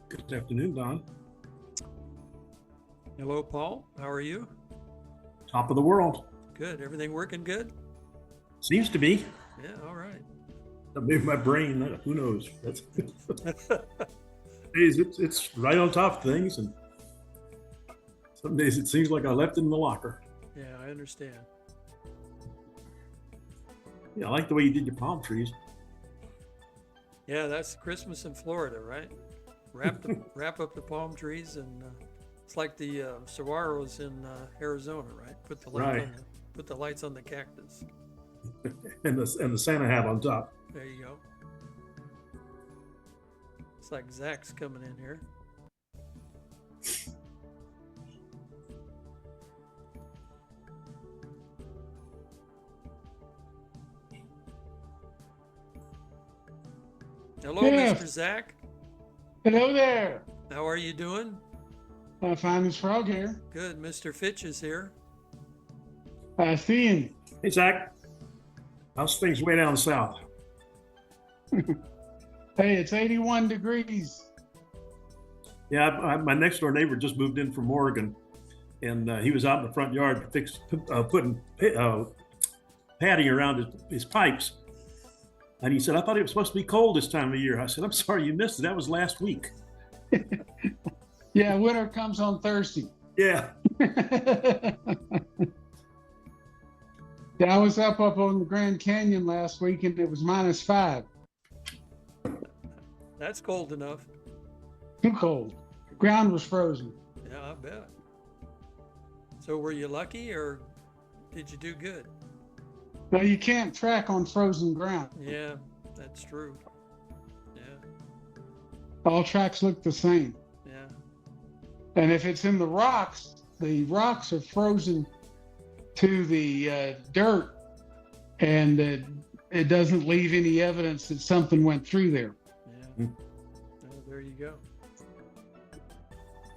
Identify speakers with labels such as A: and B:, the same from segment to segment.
A: Good afternoon, Don.
B: Hello, Paul. How are you?
A: Top of the world.
B: Good. Everything working good?
A: Seems to be.
B: Yeah, all right.
A: Maybe my brain, who knows? Days it's right on top of things, and some days it seems like I left it in the locker.
B: Yeah, I understand.
A: Yeah, I like the way you did your palm trees.
B: Yeah, that's Christmas in Florida, right? Wrap up the palm trees, and it's like the saguaros in Arizona, right?
A: Right.
B: Put the lights on the cactus.
A: And the Santa hat on top.
B: There you go. It's like Zach's coming in here. Hello, Mr.
C: Yes.
B: Zach.
C: Hello there.
B: How are you doing?
C: I find this frog here.
B: Good. Mr. Fitch is here.
C: I see him.
A: Hey Zach, how's things way down south?
C: Hey, it's 81 degrees.
A: Yeah, my next door neighbor just moved in from Oregon, and he was out in the front yard putting padding around his pipes. And he said, I thought it was supposed to be cold this time of year. I said, I'm sorry you missed it. That was last week.
C: Yeah, winter comes on Thursday.
A: Yeah.
C: Yeah, I was up on the Grand Canyon last week and it was -5.
B: That's cold enough.
C: Too cold. The ground was frozen.
B: Yeah, I bet. So were you lucky or did you do good?
C: Well, you can't track on frozen ground.
B: Yeah, that's true. Yeah,
C: All tracks look the same.
B: yeah.
C: And if it's in the rocks are frozen to the dirt, and it doesn't leave any evidence that something went through there.
B: Yeah. Oh, there you go.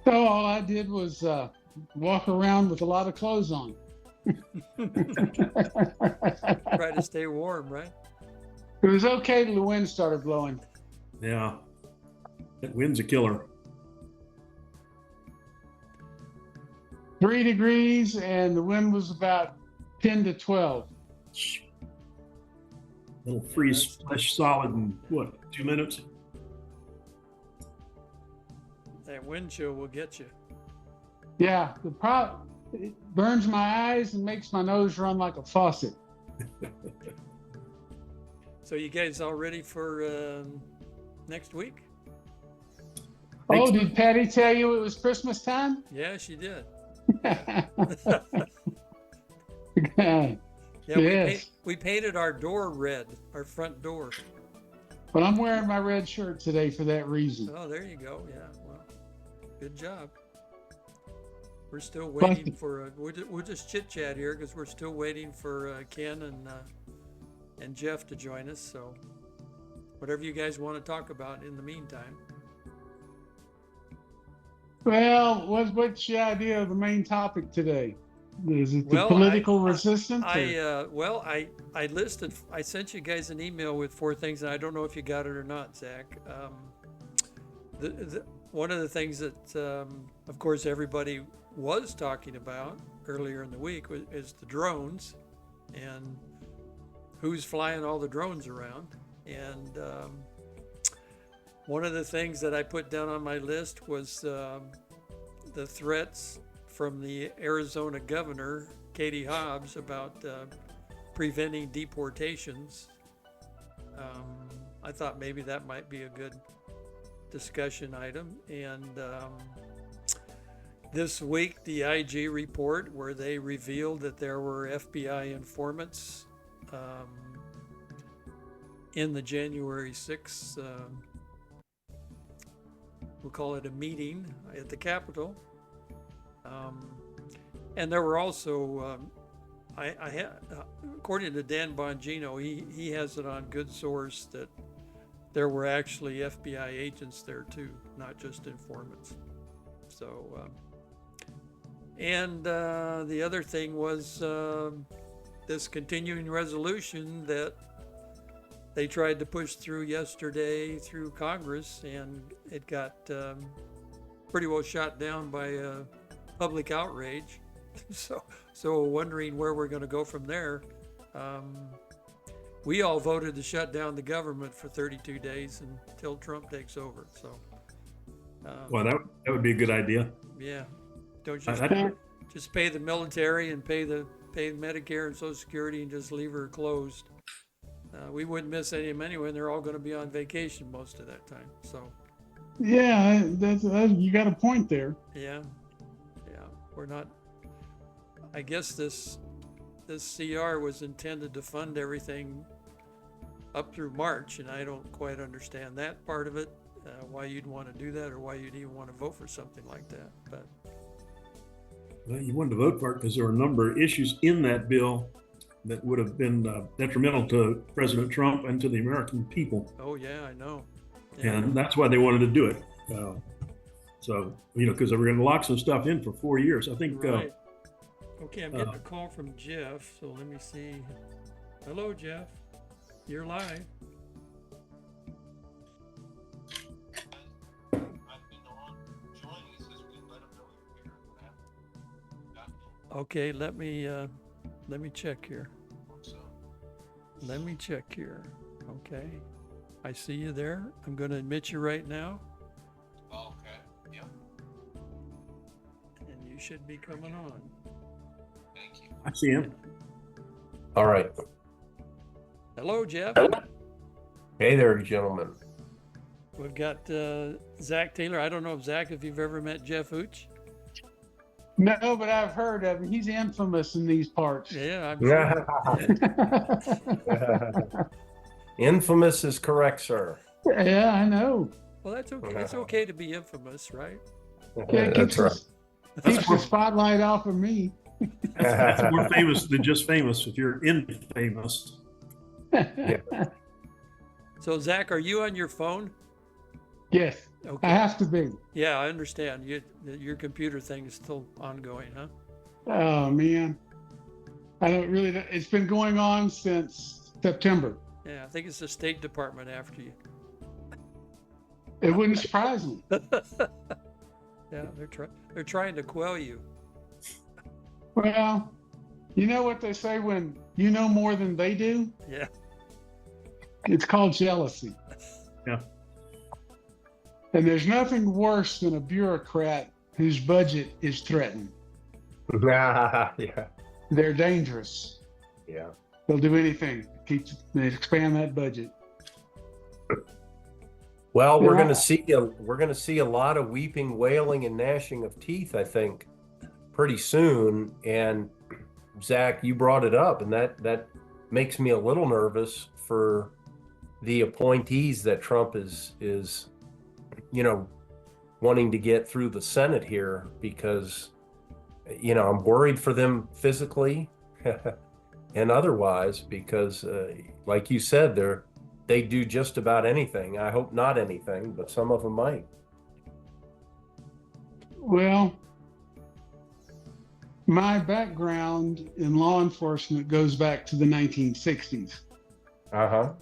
C: So all I did was walk around with a lot of clothes on.
B: Try to stay warm, right?
C: It was okay till the wind started blowing.
A: Yeah. That wind's a killer.
C: 3 degrees, and the wind was about 10 to 12.
A: It'll freeze flesh solid in what, 2 minutes?
B: That wind chill will get you.
C: Yeah, it burns my eyes and makes my nose run like a faucet.
B: So you guys all ready for next week?
C: Oh, did Patty tell you it was Christmas time?
B: Yeah, she did.
C: Yeah, yes.
B: We painted our door red, our front door.
C: But I'm wearing my red shirt today for that reason.
B: Oh, there you go. Yeah, well, good job. We're still waiting for. We'll just chit chat here because we're still waiting for Ken and Jeff to join us. So, whatever you guys want to talk about in the meantime.
C: Well, what's your idea of the main topic today? Is it the political resistance?
B: I listed. I sent you guys an email with 4 things, and I don't know if you got it or not, Zach. One of the things that, of course, everybody was talking about earlier in the week is the drones and who's flying all the drones around. And one of the things that I put down on my list was the threats from the Arizona governor, Katie Hobbs, about preventing deportations. I thought maybe that might be a good discussion item. And this week, the IG report where they revealed that there were FBI informants in the January 6th, we'll call it a meeting at the Capitol. And there were also, according to Dan Bongino, he has it on good source that there were actually FBI agents there too, not just informants. So, and the other thing was this continuing resolution that they tried to push through yesterday through Congress, and it got pretty well shot down by public outrage. So wondering where we're going to go from there. We all voted to shut down the government for 32 days until Trump takes over. So,
A: Well, that would be a good idea.
B: yeah, don't
A: I-
B: just pay the military and pay Medicare and Social Security and just leave her closed. We wouldn't miss any of them anyway, and they're all going to be on vacation most of that time. So,
C: Yeah, that's you got a point there.
B: yeah, we're not. I guess this CR was intended to fund everything up through March, and I don't quite understand that part of it. Why you'd want to do that, or why you'd even want to vote for something like that. But
A: Well, you wanted to vote for it because there were a number of issues in that bill that would have been detrimental to President Trump and to the American people.
B: oh yeah, I know. Yeah.
A: And that's why they wanted to do it. So, because they were going to lock some stuff in for 4 years. I think,
B: Right. Okay, I'm getting a call from Jeff, so let me see. Hello, Jeff. You're live. Okay, let me check here. Let me check here. Okay. I see you there. I'm going to admit you right now,
D: Okay, yeah,
B: and you should be coming on.
D: thank you.
A: I see him.
E: All right.
B: Hello, Jeff.
E: Hey there, gentlemen.
B: We've got Zack Taylor. I don't know if you've ever met Jeff Hooch.
C: No, but I've heard of him. He's infamous in these parts.
B: Yeah, I'm sure.
E: Infamous is correct, sir.
C: Yeah, I know.
B: Well, that's okay. It's okay to be infamous, right?
C: Yeah, it
E: That's
C: keeps
E: right.
C: keeps the spotlight off of me.
A: That's more famous than just famous if you're infamous.
B: So, Zach, are you on your phone?
C: Yes, I
B: Okay.
C: have to be.
B: Yeah, I understand. Your computer thing is still ongoing, huh?
C: Oh man, I don't really. It's been going on since September.
B: Yeah, I think it's the State Department after you.
C: It wouldn't surprise me.
B: Yeah, they're trying to quell you.
C: Well, you know what they say when you know more than they do?
B: Yeah.
C: It's called jealousy.
A: Yeah.
C: And there's nothing worse than a bureaucrat whose budget is threatened.
E: Yeah.
C: They're dangerous.
E: Yeah.
C: They'll do anything to expand that budget.
E: Well, we're
C: Yeah.
E: going to see a lot of weeping, wailing, and gnashing of teeth, I think, pretty soon. And Zach, you brought it up, and that makes me a little nervous for the appointees that Trump is wanting to get through the Senate here, because I'm worried for them physically and otherwise, because like you said, they do just about anything. I hope not anything, but some of them might.
C: Well, my background in law enforcement goes back to the 1960s.
E: Uh-huh.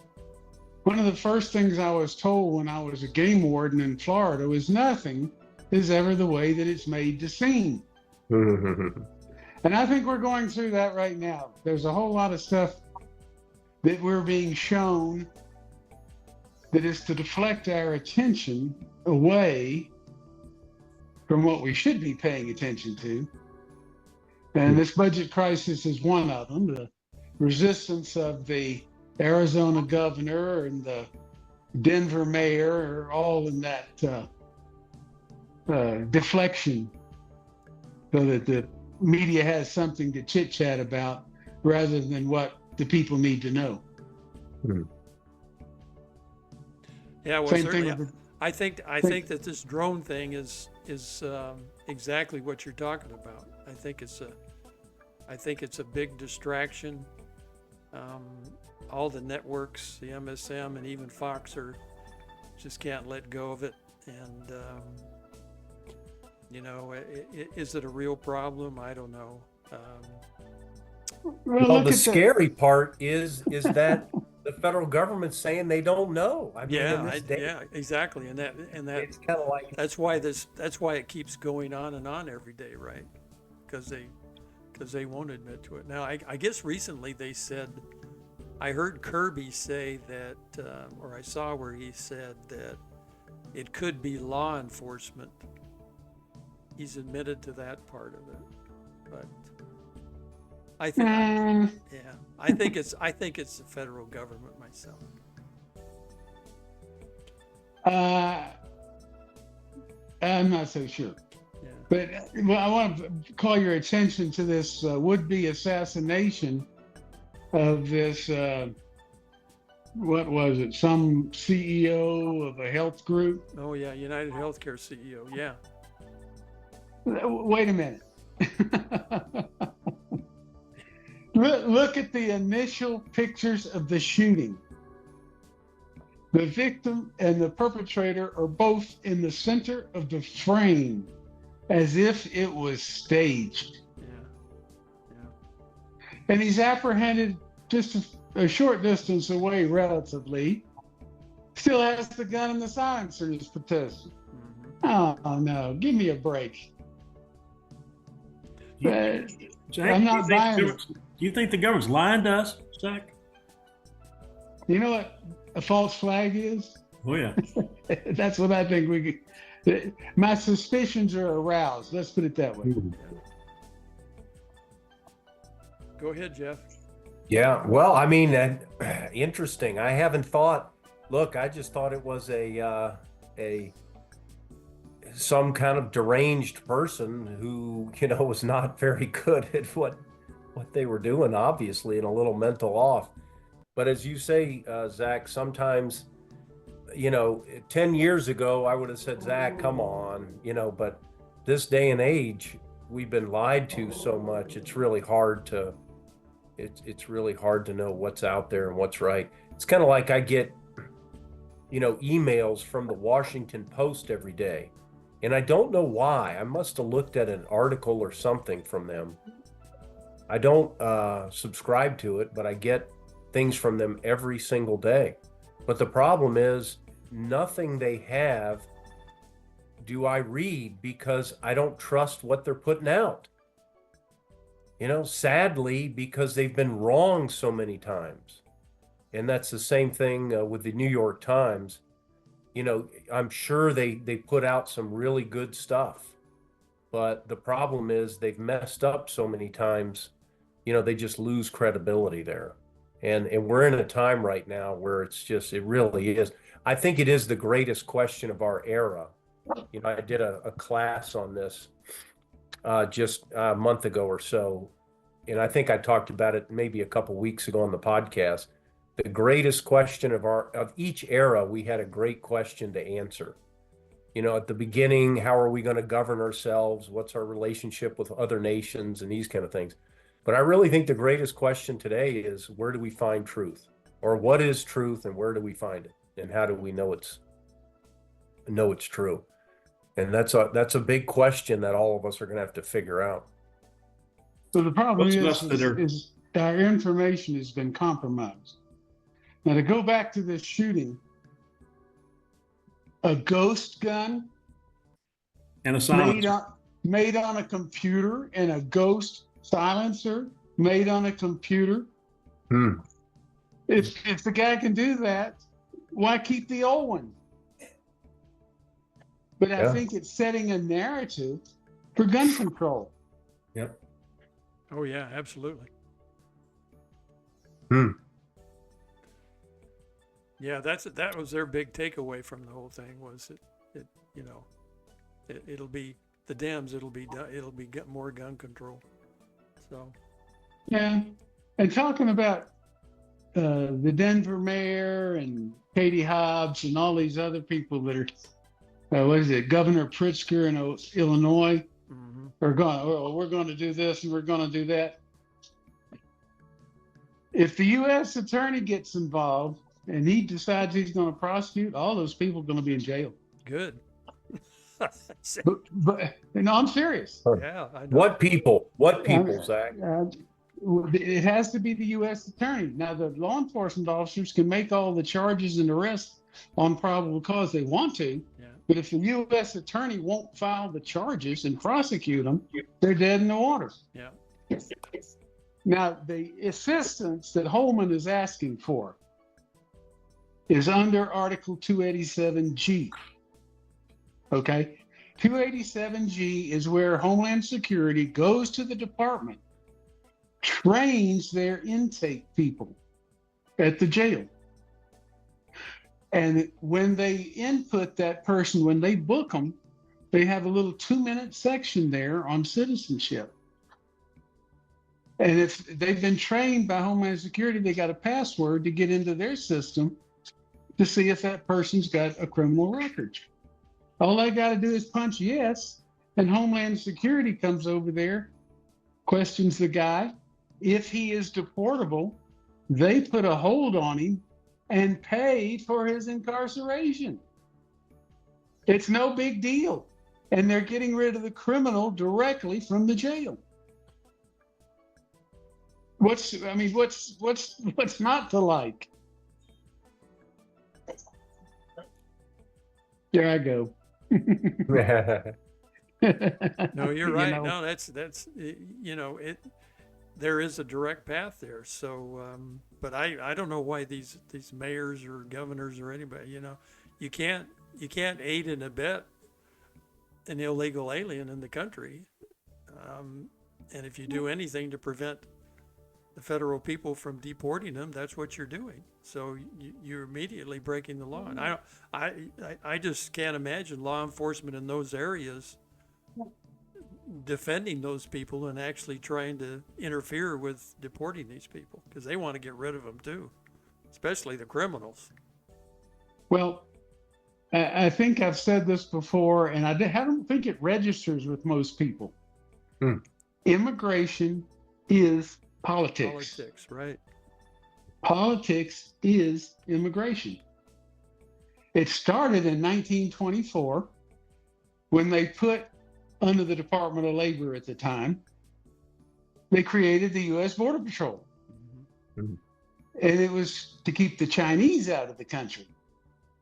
C: One of the first things I was told when I was a game warden in Florida was nothing is ever the way that it's made to seem. And I think we're going through that right now. There's a whole lot of stuff that we're being shown that is to deflect our attention away from what we should be paying attention to. And this budget crisis is one of them. The resistance of the Arizona governor and the Denver mayor are all in that deflection, so that the media has something to chit chat about rather than what the people need to know.
B: Yeah, well,
C: Same
B: certainly.
C: thing with
B: I think that this drone thing is exactly what you're talking about. I think it's a big distraction. All the networks, the MSM and even Fox just can't let go of it. And is it a real problem? I don't know.
E: Well, the scary part is that the federal government's saying they don't know. I mean, in
B: Yeah,
E: this day,
B: yeah, exactly. And that
E: it's kind of like,
B: that's why it keeps going on and on every day, right? Because they won't admit to it. Now, I guess recently they said, I heard Kirby say that, or I saw where he said that it could be law enforcement. He's admitted to that part of it, but I think, yeah, I think it's the federal government myself.
C: I'm not so sure.
B: Yeah.
C: But well, I want to call your attention to this would-be assassination of this, what was it, some CEO of a health group?
B: Oh yeah, United Healthcare CEO. Yeah.
C: Wait a minute. Look at the initial pictures of the shooting. The victim and the perpetrator are both in the center of the frame, as if it was staged.
B: Yeah. Yeah.
C: And he's apprehended just a short distance away, relatively. Still has the gun and the silencer he's protesting.
B: Mm-hmm.
C: Oh no, give me a break. But
A: Jack,
C: I'm not buying it.
A: do you think the government's lying to us, Zach?
C: You know what a false flag is?
A: Oh yeah.
C: That's what I think my suspicions are aroused. Let's put it that way.
B: Go ahead, Jeff.
E: yeah. Well, I mean, interesting. I haven't thought. Look, I just thought it was some kind of deranged person who, was not very good at what they were doing, obviously, and a little mental off. But as you say, Zach, sometimes, 10 years ago, I would have said, Zach, come on, but this day and age, we've been lied to so much. It's really hard to know what's out there and what's right. It's kind of like I get, emails from the Washington Post every day. And I don't know why. I must have looked at an article or something from them. I don't subscribe to it, but I get things from them every single day. But the problem is, nothing they have do I read because I don't trust what they're putting out. Sadly, because they've been wrong so many times. And that's the same thing with the New York Times. I'm sure they put out some really good stuff, but the problem is they've messed up so many times, they just lose credibility there. And we're in a time right now where it really is. I think it is the greatest question of our era. I did a class on this just a month ago or so, and I think I talked about it maybe a couple weeks ago on the podcast. The greatest question of each era, we had a great question to answer. At the beginning, how are we going to govern ourselves? What's our relationship with other nations and these kind of things? But I really think the greatest question today is, where do we find truth? Or what is truth and where do we find it? And how do we know it's true? And that's a big question that all of us are going to have to figure out.
C: So the problem
A: What's
C: is our information has been compromised. Now, to go back to this shooting, a ghost gun
A: And a silencer.
C: made on a computer, and a ghost silencer made on a computer. If the guy can do that, why keep the old one? But I think it's setting a narrative for gun control.
A: Yep.
B: Oh yeah, absolutely. Yeah, that was their big takeaway from the whole thing, was it'll be the Dems, it'll be more gun control. So
C: Yeah, and talking about the Denver mayor and Katie Hobbs and all these other people that are, what is it, Governor Pritzker in Illinois, are going, oh, we're going to do this and we're going to do that. If the U.S. attorney gets involved and he decides he's going to prosecute, all those people are going to be in jail.
B: good.
C: But I'm serious.
B: Yeah, I know.
E: What people, Zach?
C: It has to be the U.S. attorney. Now, the law enforcement officers can make all the charges and arrests on probable cause they want to,
B: Yeah.
C: but if the U.S. attorney won't file the charges and prosecute them, they're dead in the water.
B: Yeah.
C: Now, the assistance that Holman is asking for is under Article 287G. Okay? 287G is where Homeland Security goes to the department, trains their intake people at the jail. And when they input that person, when they book them, they have a little 2-minute section there on citizenship. And if they've been trained by Homeland Security, they got a password to get into their system to see if that person's got a criminal record. All they got to do is punch yes, and Homeland Security comes over there, questions the guy. If he is deportable, they put a hold on him and pay for his incarceration. It's no big deal. And they're getting rid of the criminal directly from the jail. What's not to like? There I go.
B: No, you're right. No, that's there is a direct path there. So, but I don't know why these mayors or governors or anybody, you can't aid and abet an illegal alien in the country. And if you do anything to prevent the federal people from deporting them, that's what you're doing. So you're immediately breaking the law. And I just can't imagine law enforcement in those areas defending those people and actually trying to interfere with deporting these people, because they want to get rid of them too, especially the criminals.
C: Well, I think I've said this before, and I don't think it registers with most people. Immigration is politics.
B: Politics, right.
C: Politics is immigration. It started in 1924 when they put, under the Department of Labor at the time, they created the U.S. Border Patrol.
E: Mm-hmm.
C: And it was to keep the Chinese out of the country.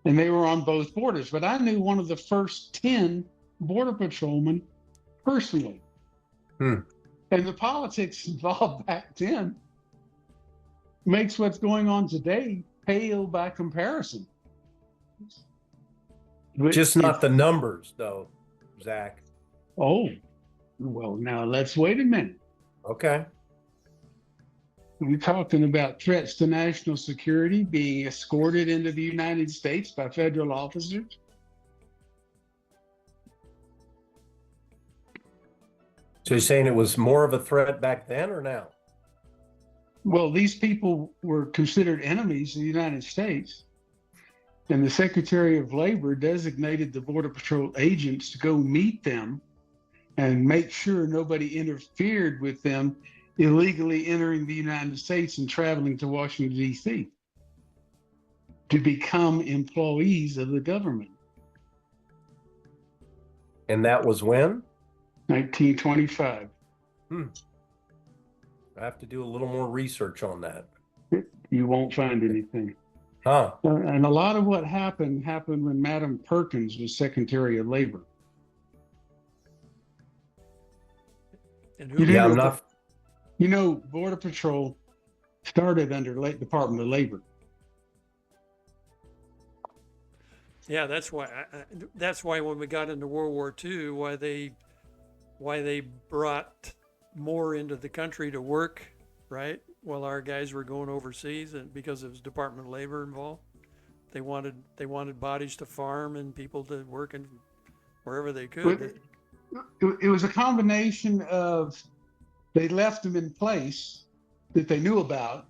C: And they were on both borders. But I knew one of the first 10 Border Patrolmen personally. And the politics involved back then makes what's going on today pale by comparison. But
E: Just not the numbers, though, Zach.
C: Oh, well, now let's wait a minute.
E: Okay.
C: We're talking about threats to national security being escorted into the United States by federal officers.
E: So you're saying it was more of a threat back then or now?
C: Well, these people were considered enemies of the United States. And the Secretary of Labor designated the Border Patrol agents to go meet them and make sure nobody interfered with them illegally entering the United States and traveling to Washington, D.C. to become employees of the government.
E: And that was when?
C: 1925.
E: I have to do a little more research on that.
C: You won't find anything.
E: Huh.
C: And a lot of what happened when Madam Perkins was Secretary of Labor.
B: And
C: You
B: who,
C: didn't
E: Yeah,
C: know
E: I'm not.
C: You know, Border Patrol started under Department of Labor.
B: yeah, that's why. That's why when we got into World War II, why they brought more into the country to work, right? While our guys were going overseas, and because it was Department of Labor involved, they wanted bodies to farm and people to work in wherever they could.
C: It was a combination of they left them in place that they knew about,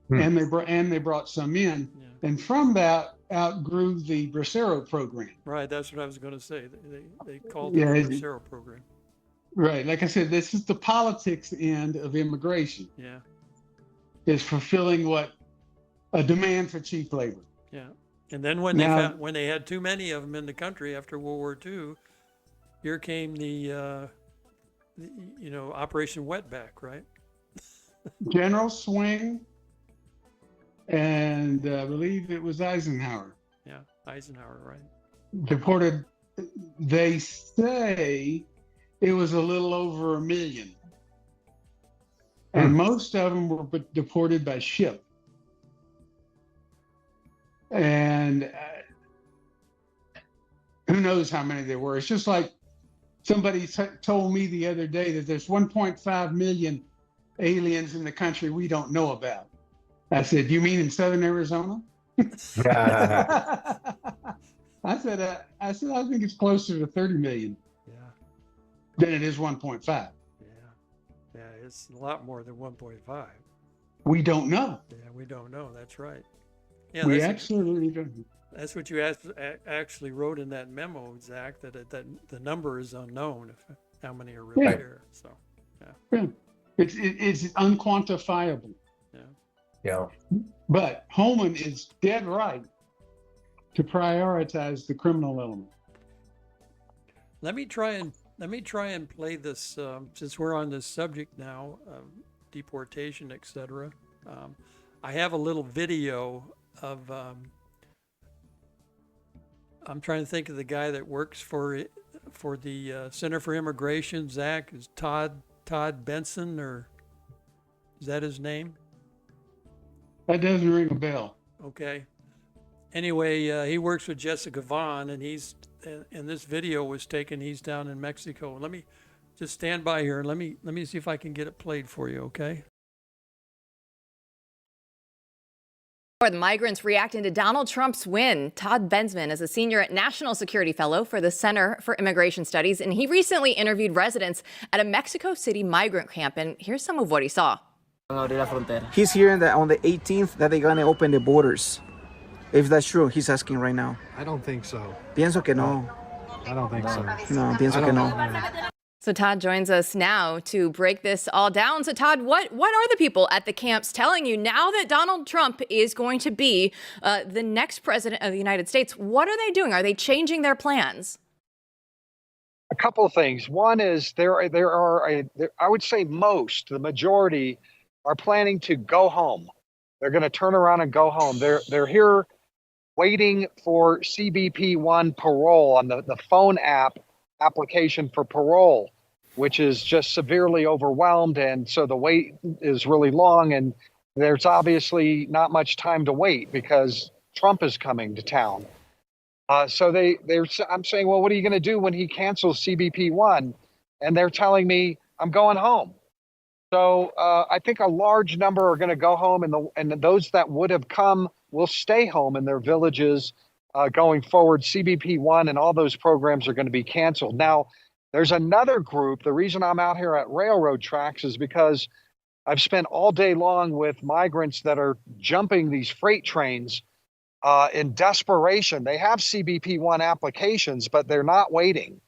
C: and they brought some in,
B: Yeah.
C: and from that outgrew the Bracero program.
B: Right, that's what I was going to say. They called it
C: Yeah,
B: the Bracero program.
C: Right, like I said, this is the politics end of immigration.
B: Yeah,
C: Is fulfilling what a demand for cheap labor.
B: yeah. And then when they had too many of them in the country after World War II, here came the Operation Wetback, right?
C: General Swing, and I believe it was Eisenhower
B: Yeah, Eisenhower, right?
C: deported. They say it was a little over 1 million, and most of them were deported by ship. And who knows how many there were? It's just like somebody told me the other day that there's 1.5 million aliens in the country we don't know about. I said, "You mean in southern Arizona?" I said, I think it's closer to 30 million
B: Yeah,
C: than it is 1.5.
B: yeah, yeah. It's a lot more than 1.5.
C: We don't know.
B: Yeah, we don't know. That's right. Yeah,
C: We
B: that's,
C: absolutely don't know.
B: that's what you actually wrote in that memo, Zach. That the number is unknown. How many are really
C: Yeah.
B: here? So,
C: Yeah. It's unquantifiable.
B: yeah.
E: Yeah.
C: But Holman is dead right to prioritize the criminal element.
B: Let me try and play this since we're on this subject now, deportation, etc. I have a little video of. I'm trying to think of the guy that works for the Center for Immigration. Zach, is Todd Benson, or is that his name?
C: That doesn't ring a bell.
B: Okay. Anyway, he works with Jessica Vaughn, and and this video was taken. He's down in Mexico. Let me just stand by here and let me see if I can get it played for you. Okay.
F: The migrants reacting to Donald Trump's win. Todd Bensman is a senior national security fellow for the Center for Immigration Studies, and he recently interviewed residents at a Mexico City migrant camp. And here's some of what he saw.
G: He's hearing that on the 18th that they're going to open the borders. If that's true, he's asking right now.
H: I don't think so.
G: Pienso que no.
H: I don't think so.
G: No, pienso que no.
F: So Todd joins us now to break this all down. So Todd, what are the people at the camps telling you now that Donald Trump is going to be the next president of the United States? What are they doing? Are they changing their plans?
I: A couple of things. One is I would say the majority are planning to go home. They're going to turn around and go home. They're here waiting for CBP-1 parole on the phone application for parole, which is just severely overwhelmed. And so the wait is really long, and there's obviously not much time to wait because Trump is coming to town. So I'm saying, well, what are you going to do when he cancels CBP-1? And they're telling me I'm going home. So I think a large number are going to go home, and those that would have come will stay home in their villages going forward. CBP-1 and all those programs are going to be canceled. Now, there's another group. The reason I'm out here at railroad tracks is because I've spent all day long with migrants that are jumping these freight trains in desperation. They have CBP-1 applications, but they're not waiting.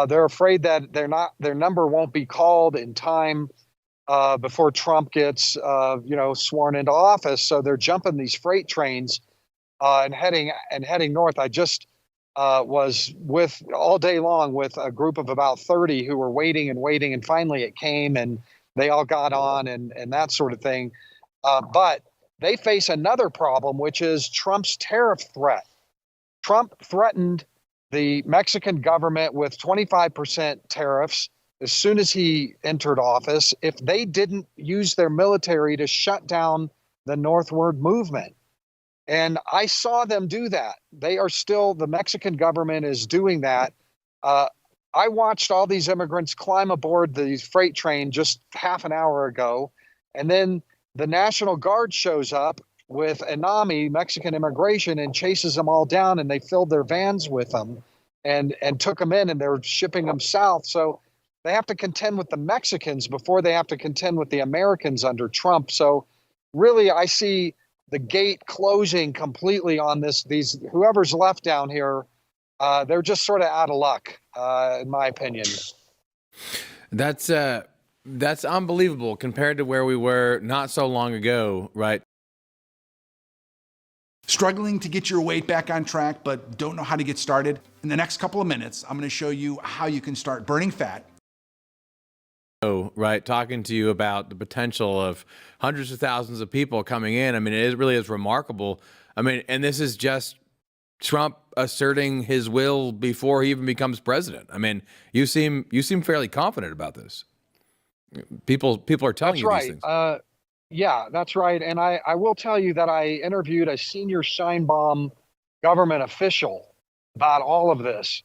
I: They're afraid that their number won't be called in time before Trump gets sworn into office. So they're jumping these freight trains and heading north. I just was with all day long with a group of about 30 who were waiting, and finally it came, and they all got on and that sort of thing. But they face another problem, which is Trump's tariff threat. Trump threatened the Mexican government with 25% tariffs as soon as he entered office if they didn't use their military to shut down the northward movement. And I saw them do that. The Mexican government is doing that. I watched all these immigrants climb aboard the freight train just half an hour ago. And then the National Guard shows up with INAMI, Mexican immigration, and chases them all down, and they filled their vans with them and took them in, and they're shipping them south. So they have to contend with the Mexicans before they have to contend with the Americans under Trump. So really, I see the gate closing completely on these whoever's left down here. They're just sort of out of luck, in my opinion.
J: That's unbelievable compared to where we were not so long ago, right?
K: Struggling to get your weight back on track, but don't know how to get started? In the next couple of minutes, I'm going to show you how you can start burning fat
J: right, talking to you about the potential of hundreds of thousands of people coming in. I mean, really is remarkable. I mean, and this is just Trump asserting his will before he even becomes president. I mean, you seem fairly confident about this. People are telling
I: That's
J: you
I: right.
J: these things.
I: Yeah, that's right. And I will tell you that I interviewed a senior Scheinbaum government official about all of this.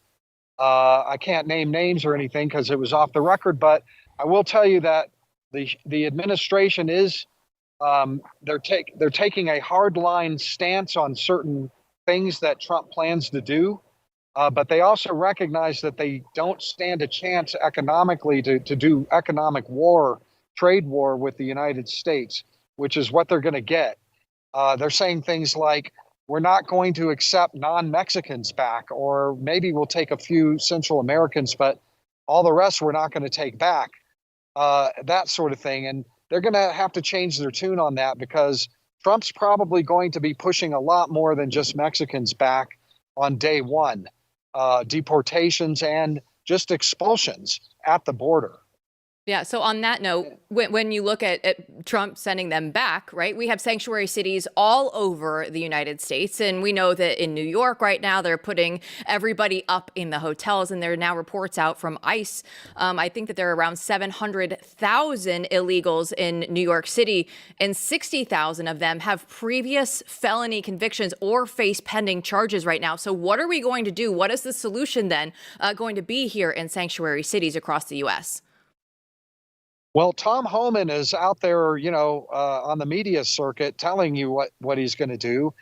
I: I can't name names or anything because it was off the record, but I will tell you that the administration is they're taking a hardline stance on certain things that Trump plans to do, but they also recognize that they don't stand a chance economically to do economic war, trade war with the United States, which is what they're going to get. They're saying things like, we're not going to accept non-Mexicans back, or maybe we'll take a few Central Americans, but all the rest we're not going to take back, that sort of thing. And they're going to have to change their tune on that because Trump's probably going to be pushing a lot more than just Mexicans back on day one, deportations and just expulsions at the border.
F: Yeah. So on that note, when you look at Trump sending them back, right, we have sanctuary cities all over the United States. And we know that in New York right now, they're putting everybody up in the hotels. And there are now reports out from ICE. I think that there are around 700,000 illegals in New York City, and 60,000 of them have previous felony convictions or face pending charges right now. So what are we going to do? What is the solution then going to be here in sanctuary cities across the U.S.?
I: Well, Tom Homan is out there, on the media circuit telling you what he's going to do.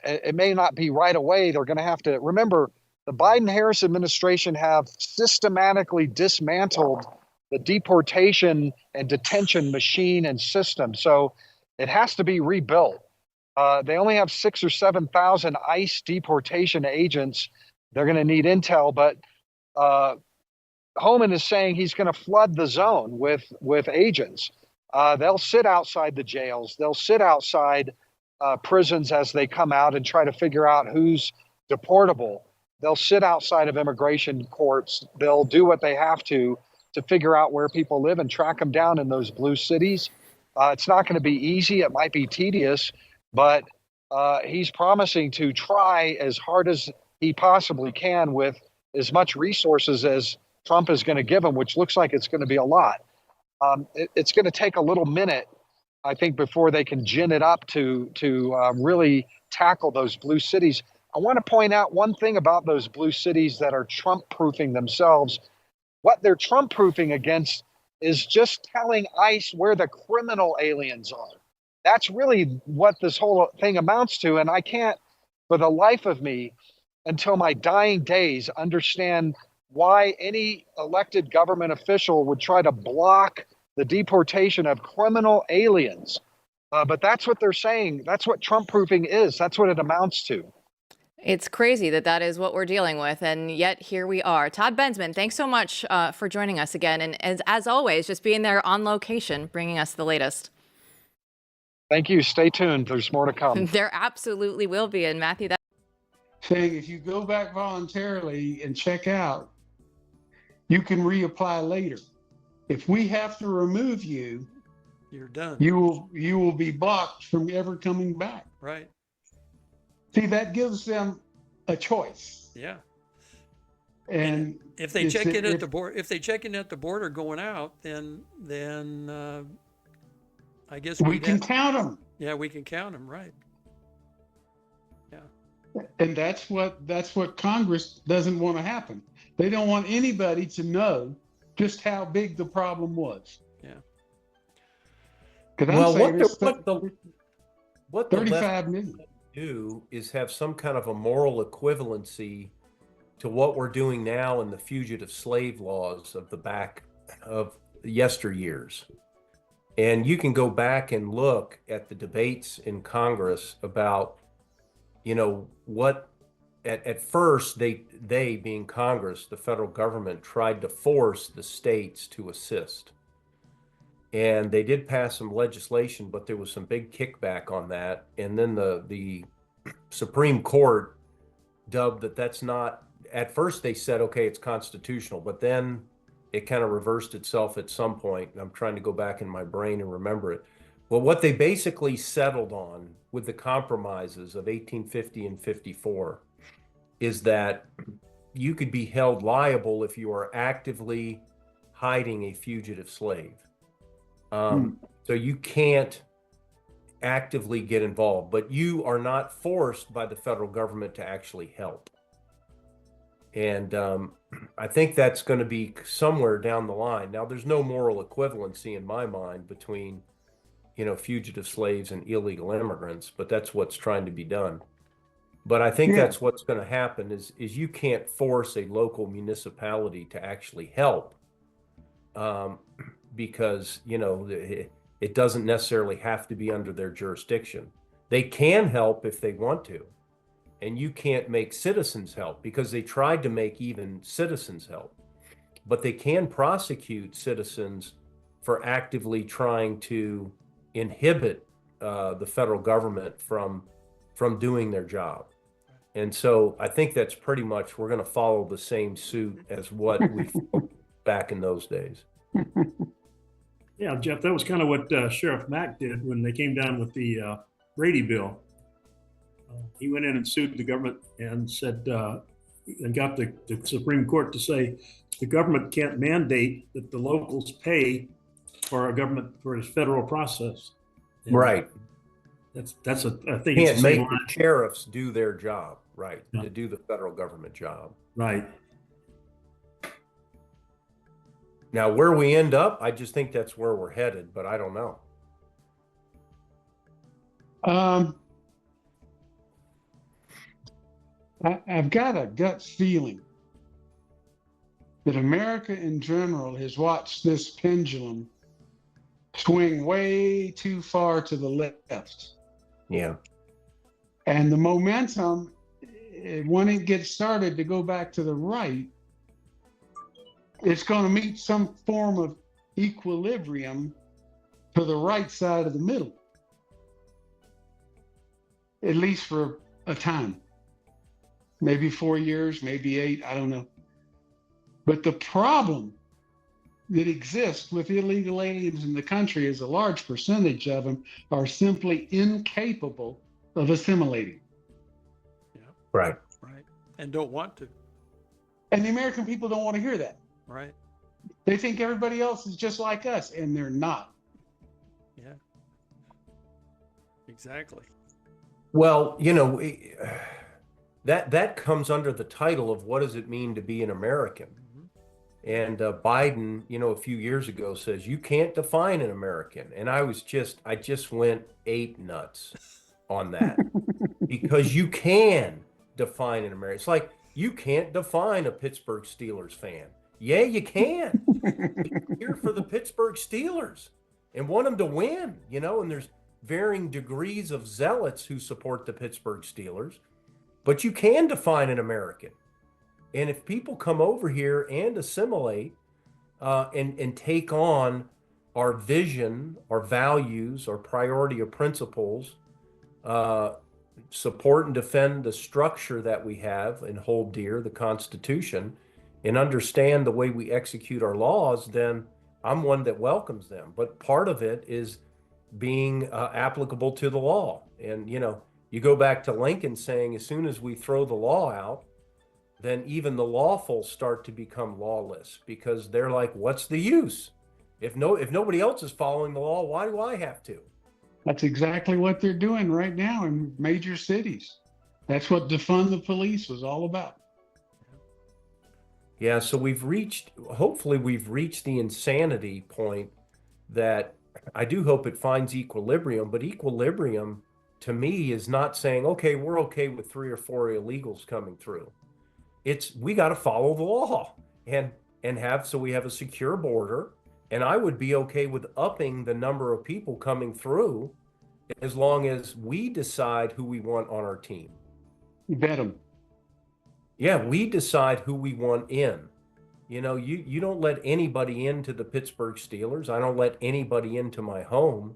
I: It may not be right away. They're going to have to remember the Biden-Harris administration have systematically dismantled the deportation and detention machine and system. So it has to be rebuilt. They only have 6,000 or 7,000 ICE deportation agents. They're going to need intel, but Homan is saying he's going to flood the zone with agents. They'll sit outside the jails. They'll sit outside prisons as they come out and try to figure out who's deportable. They'll sit outside of immigration courts. They'll do what they have to figure out where people live and track them down in those blue cities. It's not going to be easy. It might be tedious, but he's promising to try as hard as he possibly can with as much resources as Trump is going to give him, which looks like it's going to be a lot. It's going to take a little minute, I think, before they can gin it up to really tackle those blue cities. I want to point out one thing about those blue cities that are Trump-proofing themselves. What they're Trump-proofing against is just telling ICE where the criminal aliens are. That's really what this whole thing amounts to, and I can't, for the life of me, until my dying days, understand why any elected government official would try to block the deportation of criminal aliens. But that's what they're saying. That's what Trump-proofing is. That's what it amounts to.
F: It's crazy that is what we're dealing with. And yet here we are. Todd Bensman, thanks so much for joining us again. And as always, just being there on location, bringing us the latest.
I: Thank you. Stay tuned. There's more to come.
F: There absolutely will be. And Matthew,
C: Saying if you go back voluntarily and check out, you can reapply later. If we have to remove you,
B: You're done.
C: you will be blocked from ever coming back.
B: Right.
C: See, that gives them a choice.
B: Yeah.
C: And
B: if they check in at the border, going out, then I guess
C: we can count them.
B: Yeah, we can count them. Right. Yeah.
C: And that's what Congress doesn't want to happen. They don't want anybody to know just how big the problem was.
B: Yeah.
E: Well, what the
C: 35
E: left
C: million
E: do is have some kind of a moral equivalency to what we're doing now in the fugitive slave laws of the back of yesteryears. And you can go back and look at the debates in Congress about, what at first they being Congress, the federal government, tried to force the states to assist. And they did pass some legislation, but there was some big kickback on that. And then the Supreme Court dubbed that's not, at first they said, okay, it's constitutional, but then it kind of reversed itself at some point, and I'm trying to go back in my brain and remember it. Well, what they basically settled on with the compromises of 1850 and 54 is that you could be held liable if you are actively hiding a fugitive slave. So you can't actively get involved, but you are not forced by the federal government to actually help. And I think that's going to be somewhere down the line. Now, there's no moral equivalency in my mind between, fugitive slaves and illegal immigrants, but that's what's trying to be done. But I think that's what's going to happen is you can't force a local municipality to actually help because, it doesn't necessarily have to be under their jurisdiction. They can help if they want to. And you can't make citizens help because they tried to make even citizens help. But they can prosecute citizens for actively trying to inhibit the federal government from doing their job. And so I think that's pretty much, we're going to follow the same suit as what we followed back in those days.
A: Yeah, Jeff, that was kind of what Sheriff Mack did when they came down with the Brady bill. He went in and sued the government and said, and got the Supreme Court to say the government can't mandate that the locals pay for its federal process. And
E: right.
A: That's I think
E: Can't
A: it's the
E: make
A: same
E: the
A: line.
E: sheriffs do their job, right?
A: Yeah.
E: To do the federal government job.
A: Right.
E: Now, where we end up, I just think that's where we're headed, but I don't know.
C: I've got a gut feeling that America in general has watched this pendulum swing way too far to the left.
E: Yeah.
C: And the momentum, when it gets started to go back to the right, it's going to meet some form of equilibrium to the right side of the middle, at least for a time. Maybe 4 years, maybe 8, I don't know. But the problem that exists with illegal aliens in the country is a large percentage of them are simply incapable of assimilating.
B: Yeah.
E: Right.
B: Right. And don't want to.
C: And the American people don't want to hear that.
B: Right.
C: They think everybody else is just like us, and they're not.
B: Yeah. Exactly.
E: Well, that comes under the title of what does it mean to be an American? And Biden, a few years ago says you can't define an American. And I just went ape nuts on that because you can define an American. It's like you can't define a Pittsburgh Steelers fan. Yeah, you can. You're here for the Pittsburgh Steelers and want them to win, and there's varying degrees of zealots who support the Pittsburgh Steelers, but you can define an American. And if people come over here and assimilate and take on our vision, our values, our priority of principles, support and defend the structure that we have and hold dear, the Constitution, and understand the way we execute our laws, then I'm one that welcomes them. But part of it is being applicable to the law. And, you go back to Lincoln saying, as soon as we throw the law out, then even the lawful start to become lawless because they're like, what's the use? If nobody else is following the law, why do I have to?
C: That's exactly what they're doing right now in major cities. That's what defund the police was all about.
E: Yeah, so hopefully we've reached the insanity point that I do hope it finds equilibrium, but equilibrium to me is not saying, okay, we're okay with 3 or 4 illegals coming through. We got to follow the law and so we have a secure border. And I would be okay with upping the number of people coming through as long as we decide who we want on our team.
C: Vet them.
E: Yeah, we decide who we want in. You don't let anybody into the Pittsburgh Steelers. I don't let anybody into my home.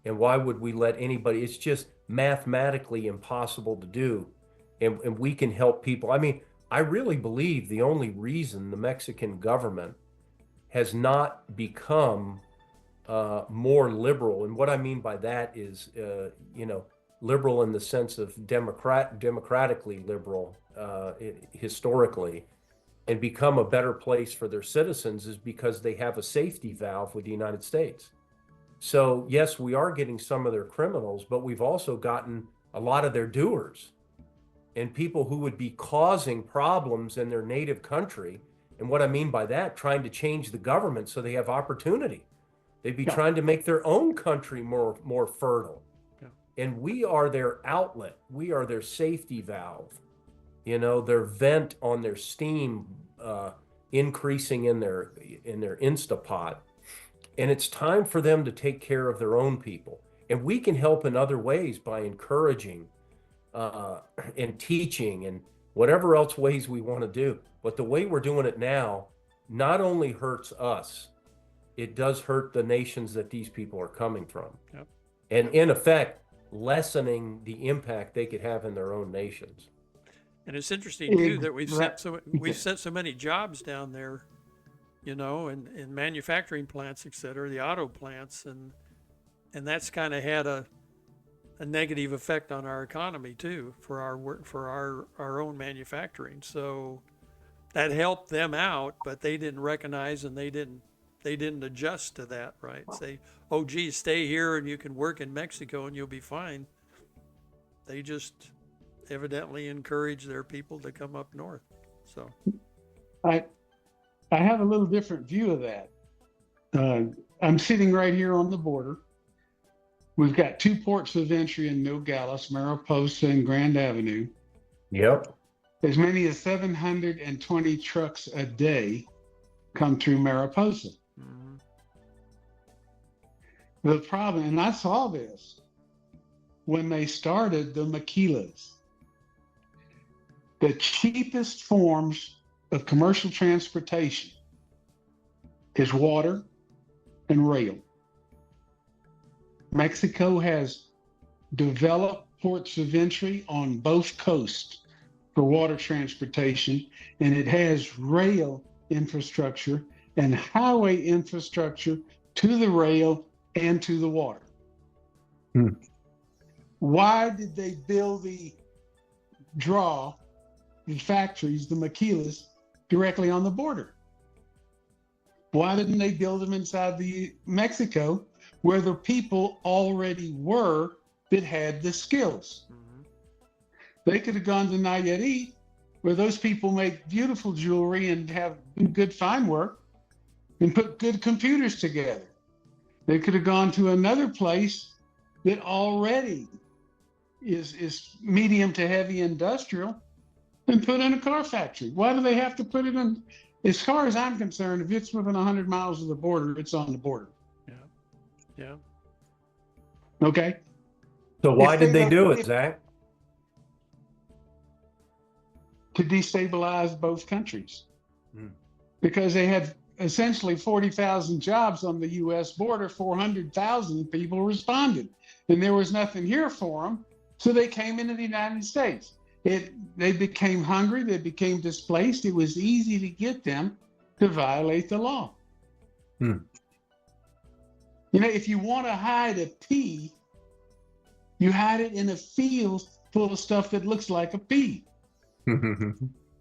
E: And why would we let anybody? It's just mathematically impossible to do. And we can help people. I mean, I really believe the only reason the Mexican government has not become more liberal. And what I mean by that is, liberal in the sense of democratically liberal historically, and become a better place for their citizens is because they have a safety valve with the United States. So yes, we are getting some of their criminals, but we've also gotten a lot of their doers and people who would be causing problems in their native country. And what I mean by that, trying to change the government so they have opportunity. They'd be trying to make their own country more fertile.
B: Yeah.
E: And we are their outlet. We are their safety valve. Their vent on their steam increasing in their Instapot. And it's time for them to take care of their own people. And we can help in other ways by encouraging and teaching and whatever else ways we want to do. But the way we're doing it now not only hurts us, it does hurt the nations that these people are coming from.
B: Yep.
E: And in effect, lessening the impact they could have in their own nations.
B: And it's interesting too that we've sent so many jobs down there, in manufacturing plants, et cetera, the auto plants, and that's kind of had a negative effect on our economy too, for our work, for our own manufacturing. So that helped them out, but they didn't recognize and they didn't adjust to that, right? Say, oh, geez, stay here and you can work in Mexico and you'll be fine. They just evidently encourage their people to come up north. So
C: I have a little different view of that. I'm sitting right here on the border. We've got 2 ports of entry in Nogales, Mariposa, and Grand Avenue.
E: Yep.
C: As many as 720 trucks a day come through Mariposa.
B: mm-hmm.
C: The problem, and I saw this when they started the maquilas. The cheapest forms of commercial transportation is water and rail. Mexico has developed ports of entry on both coasts for water transportation, and it has rail infrastructure and highway infrastructure to the rail and to the water. Why did they build the factories, the maquilas, directly on the border? Why didn't they build them inside the Mexico where the people already were that had the skills?
B: Mm-hmm.
C: They could have gone to Nayarit, where those people make beautiful jewelry and have good fine work and put good computers together. They could have gone to another place that already is medium to heavy industrial and put in a car factory. Why do they have to put it in? As far as I'm concerned, if it's within 100 miles of the border, it's on the border.
B: Yeah.
C: Okay.
E: So why did they do it, Zach?
C: To destabilize both countries. Because they had essentially 40,000 jobs on the U.S. border, 400,000 people responded, and there was nothing here for them. So they came into the United States. They became hungry, they became displaced. It was easy to get them to violate the law. If you want to hide a pea, you hide it in a field full of stuff that looks like a pea.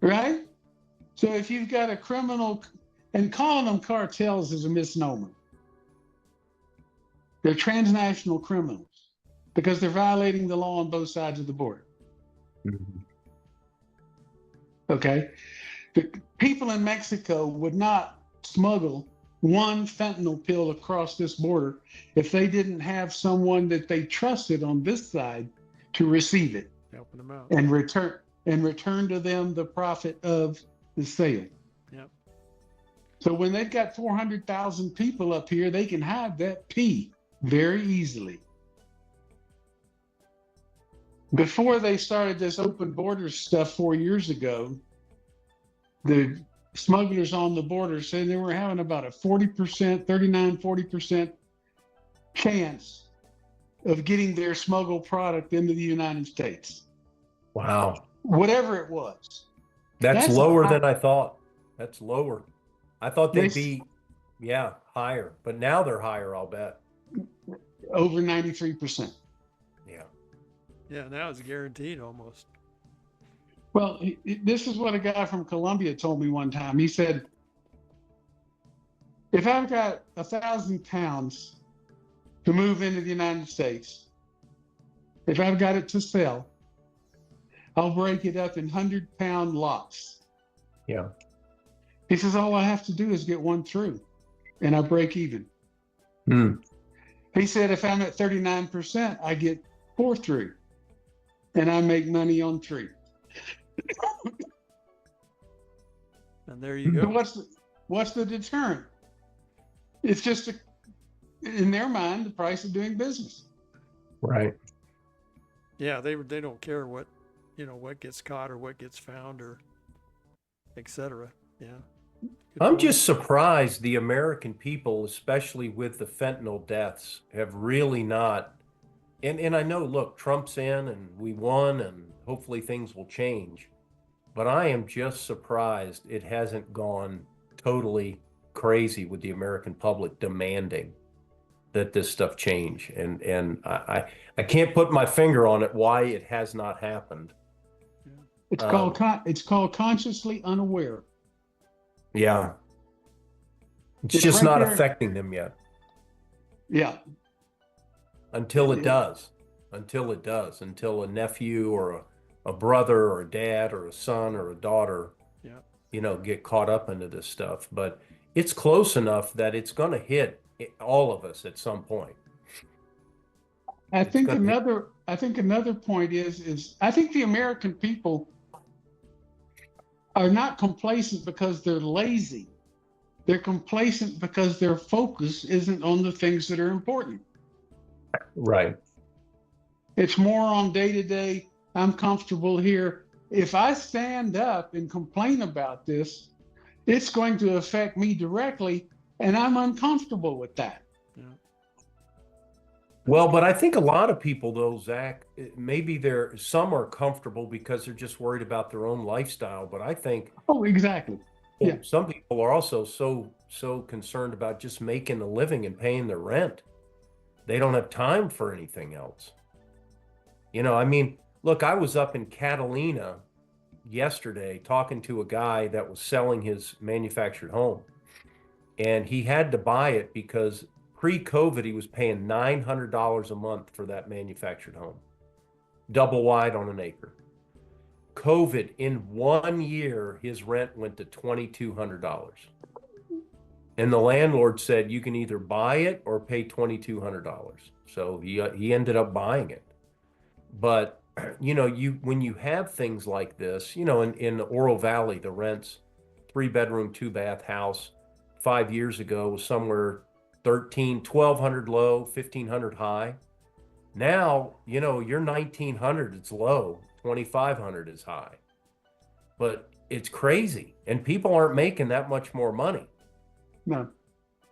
C: Right? So if you've got a criminal, and calling them cartels is a misnomer. They're transnational criminals because they're violating the law on both sides of the border. Okay? The people in Mexico would not smuggle one fentanyl pill across this border if they didn't have someone that they trusted on this side to receive it,
B: Helping them out.
C: and return to them the profit of the sale.
B: Yep.
C: So when they've got 400,000 people up here, they can hide that pea very easily. Before they started this open borders stuff 4 years ago, the smugglers on the border said they were having about a 40% chance of getting their smuggled product into the United States.
E: Wow.
C: Whatever it was.
E: That's lower than I thought. That's lower. I thought they'd be Yeah, higher. But now they're higher, I'll bet.
C: over 93%.
E: Yeah.
B: Yeah, now it's guaranteed almost.
C: Well, this is what a guy from Colombia told me one time. He said, if I've got 1,000 pounds to move into the United States, if I've got it to sell, I'll break it up in 100-pound lots.
E: Yeah.
C: He says, all I have to do is get one through and I break even.
E: Hmm.
C: He said, if I'm at 39%, I get 4 through and I make money on 3.
B: And there you go.
C: What's the deterrent? It's just, in their mind, the price of doing business.
E: Right.
B: Yeah, they don't care what, what gets caught or what gets found or et cetera. Yeah. Good
E: I'm
B: point.
E: just surprised the American people, especially with the fentanyl deaths, have really not. And I know, look, Trump's in and we won and hopefully things will change. But I am just surprised it hasn't gone totally crazy with the American public demanding that this stuff change. And I can't put my finger on it why it has not happened.
C: It's called consciously unaware.
E: Yeah. It's
C: It's
E: just
C: right
E: not
C: there.
E: affecting them yet.
C: Yeah.
E: Until it
C: Yeah.
E: does. Until a nephew or a brother or a dad or a son or a daughter,
B: Yeah.
E: Get caught up into this stuff. But it's close enough that it's going to hit all of us at some point.
C: I think another point is I think the American people are not complacent because they're lazy. They're complacent because their focus isn't on the things that are important.
E: Right.
C: It's more on day to day. I'm comfortable here. If I stand up and complain about this, it's going to affect me directly, and I'm uncomfortable with that.
B: Yeah.
E: Well, but I think a lot of people, though, Zach, maybe some are comfortable because they're just worried about their own lifestyle. But I think
C: Oh, exactly. Yeah.
E: some people are also so concerned about just making a living and paying their rent. They don't have time for anything else. I mean, look, I was up in Catalina yesterday talking to a guy that was selling his manufactured home. And he had to buy it because pre-COVID, he was paying $900 a month for that manufactured home, double wide on an acre. COVID, in 1 year, his rent went to $2,200. And the landlord said, you can either buy it or pay $2,200. So he ended up buying it. But, when you have things like this, in Oro Valley, the rents, 3-bedroom, 2-bath house 5 years ago was somewhere $1,200 low, $1,500 high. Now, you're $1,900, it's low, $2,500 is high. But it's crazy. And people aren't making that much more money.
C: No.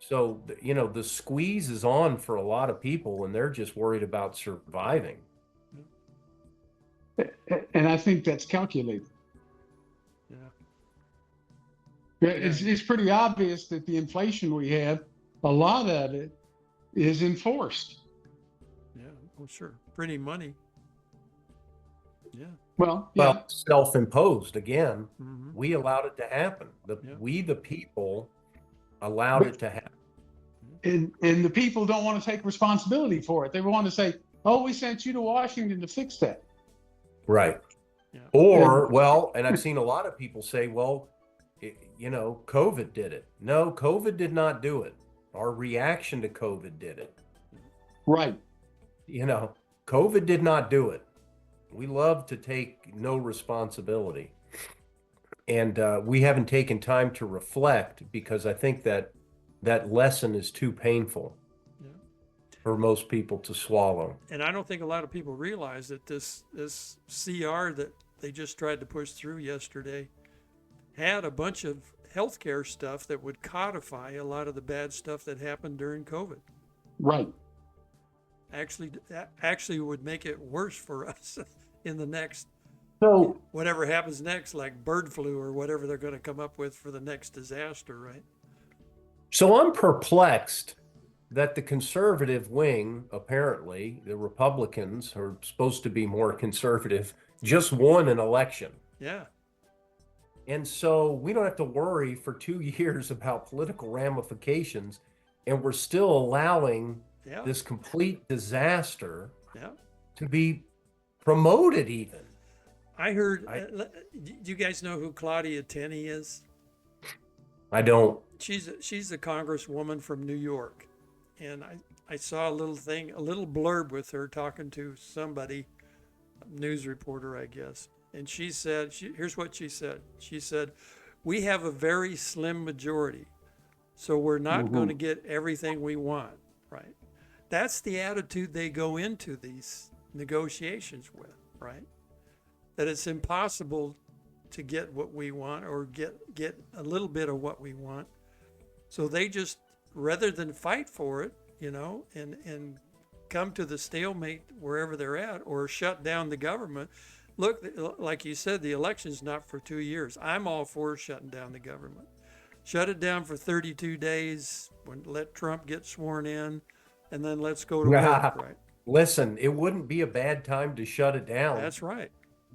E: So, the squeeze is on for a lot of people and they're just worried about surviving.
C: And I think that's calculated.
B: Yeah.
C: It's pretty obvious that the inflation we have, a lot of it is enforced.
B: Yeah. Oh, sure. Printing money. Yeah.
C: Well, yeah.
E: Well, self-imposed again.
B: Mhm.
E: We allowed it to happen.
B: Yeah.
E: We, the people, allowed it to happen.
C: And the people don't want to take responsibility for it. They want to say, oh, we sent you to Washington to fix that.
E: Right.
B: Yeah.
E: Or, well, and I've seen a lot of people say, well, COVID did it. No, COVID did not do it. Our reaction to COVID did it.
C: Right.
E: COVID did not do it. We love to take no responsibility. And we haven't taken time to reflect because I think that lesson is too painful for most people to swallow.
B: And I don't think a lot of people realize that this CR that they just tried to push through yesterday had a bunch of healthcare stuff that would codify a lot of the bad stuff that happened during COVID.
C: Right.
B: Actually would make it worse for us in the next,
E: So
B: whatever happens next, like bird flu or whatever they're going to come up with for the next disaster, right?
E: So I'm perplexed that the conservative wing, apparently, the Republicans are supposed to be more conservative, just won an election.
B: Yeah.
E: And so we don't have to worry for 2 years about political ramifications. And we're still allowing
B: Yeah.
E: this complete disaster
B: Yeah.
E: to be promoted even.
B: I heard, do you guys know who Claudia Tenney is?
E: I don't.
B: She's a congresswoman from New York. And I saw a little thing, a little blurb with her talking to somebody, a news reporter, I guess. And she said, here's what she said. She said, we have a very slim majority, so we're not going to get everything we want, right? That's the attitude they go into these negotiations with, right? That it's impossible to get what we want or get a little bit of what we want. So they just, rather than fight for it, you know, and come to the stalemate wherever they're at or shut down the government. Look, like you said, the election's not for 2 years. I'm all for shutting down the government. Shut it down for 32 days, let Trump get sworn in, and then let's go to work, right?
E: Listen, it wouldn't be a bad time to shut it down.
B: That's right.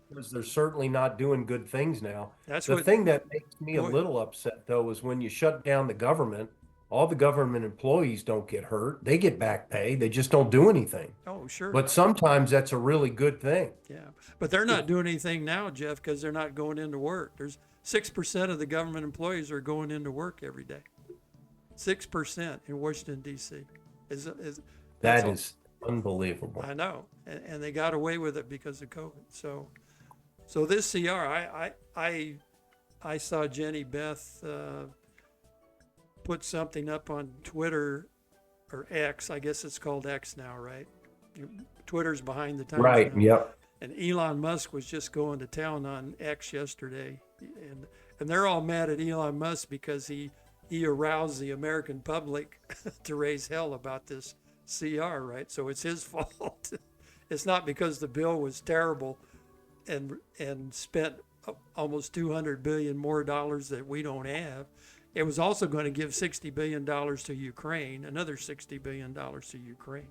E: Because they're certainly not doing good things now.
B: That's
E: the
B: what,
E: thing that makes me a
B: Go ahead.
E: little upset, though, is when you shut down the government, all the government employees don't get hurt. They get back pay. They just don't do anything.
B: Oh, sure.
E: But sometimes that's a really good thing.
B: Yeah, but they're not doing anything now, Jeff, because they're not going into work. There's 6% of the government employees are going into work every day. 6% in Washington, D.C.
E: That is unbelievable.
B: I know, and they got away with it because of COVID. So this CR, I saw Jenny Beth put something up on Twitter or X. I guess it's called X now, right? Twitter's behind the times.
E: Right.
B: now.
E: Yep.
B: And Elon Musk was just going to town on X yesterday, and they're all mad at Elon Musk because he aroused the American public to raise hell about this CR, right? So it's his fault. It's not because the bill was terrible and spent almost $200 billion more dollars that we don't have. It was also going to give $60 billion to Ukraine, another $60 billion to Ukraine.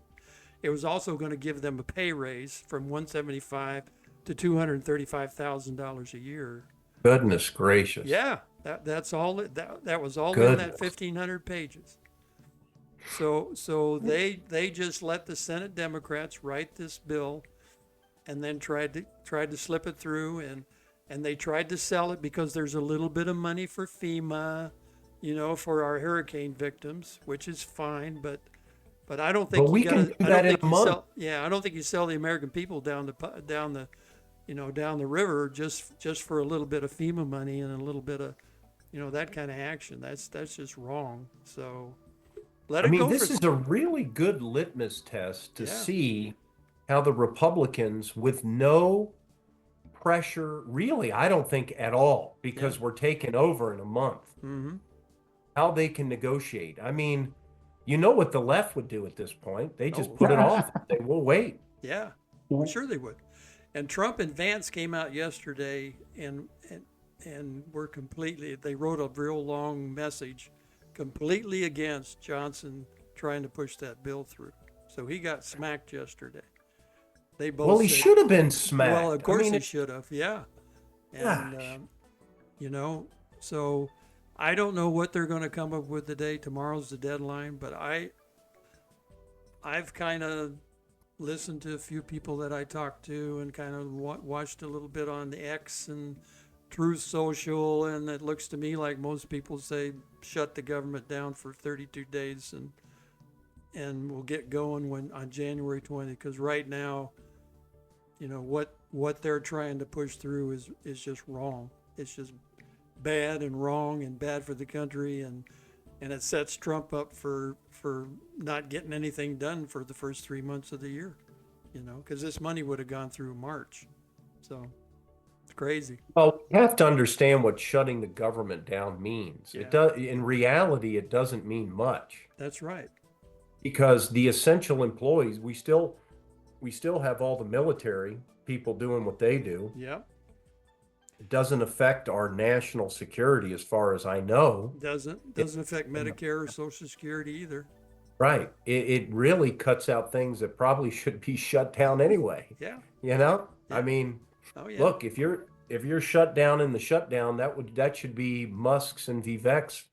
B: It was also going to give them a pay raise from $175,000 to $235,000 a year.
E: Goodness gracious.
B: Yeah, that's all. That was all
E: Goodness.
B: in that 1,500 pages. So they just let the Senate Democrats write this bill, and then tried to slip it through, and they tried to sell it because there's a little bit of money for FEMA, you know, for our hurricane victims, which is fine, but I don't think
E: But we can do that in a month.
B: I don't think you sell the American people down the river just for a little bit of FEMA money and a little bit of, you know, that kind of action. That's just wrong. So let it go.
E: This is a really good litmus test to see how the Republicans, with no pressure, really, I don't think at all, because we're taking over in a month, how they can negotiate. I mean, you know what the left would do at this point. They just put it off. They will wait.
B: Yeah, I'm sure they would. And Trump and Vance came out yesterday and were they wrote a real long message completely against Johnson trying to push that bill through. So he got smacked yesterday. They both
E: Well, he
B: said-
E: should have been smacked.
B: Well, of course
E: I mean,
B: he should have. Yeah. And, you know, so I don't know what they're going to come up with today. Tomorrow's the deadline, but I've kind of listened to a few people that I talked to and kind of watched a little bit on the X and Truth Social, and it looks to me like most people say shut the government down for 32 days and we'll get going on January 20th, because right now, you know, what they're trying to push through is just wrong. It's just bad and wrong and bad for the country, and it sets Trump up for not getting anything done for the first 3 months of the year, you know, because this money would have gone through March. So it's crazy.
E: Well, you have to understand what shutting the government down means.
B: Yeah.
E: It does. In reality, it doesn't mean much,
B: That's right.
E: because the essential employees, we still have all the military people doing what they do.
B: Yep.
E: doesn't affect our national security as far as I know.
B: Doesn't affect Medicare or Social Security either.
E: Right. It really cuts out things that probably should be shut down anyway.
B: Yeah.
E: You know?
B: Yeah.
E: I mean,
B: Oh yeah.
E: look, if you're shut down in the shutdown, that should be Musk's and Vivek's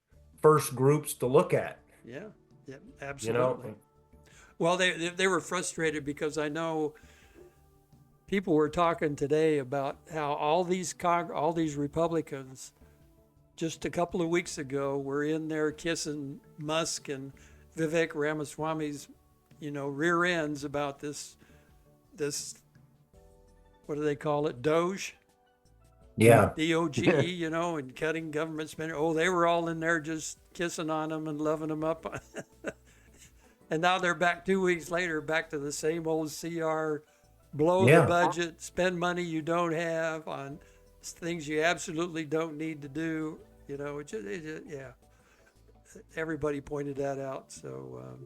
E: first groups to look at.
B: Yeah. Yeah.
E: You
B: Absolutely.
E: know?
B: Well, they were frustrated because I know people were talking today about how all these Republicans just a couple of weeks ago were in there kissing Musk and Vivek Ramaswamy's, rear ends about this, what do they call it? Doge?
E: Yeah.
B: DOGE, and cutting government spending. Oh, they were all in there just kissing on them and loving them up. And now they're back 2 weeks later, back to the same old CR, blow the budget, spend money you don't have on things you absolutely don't need to do. Yeah. Everybody pointed that out. So,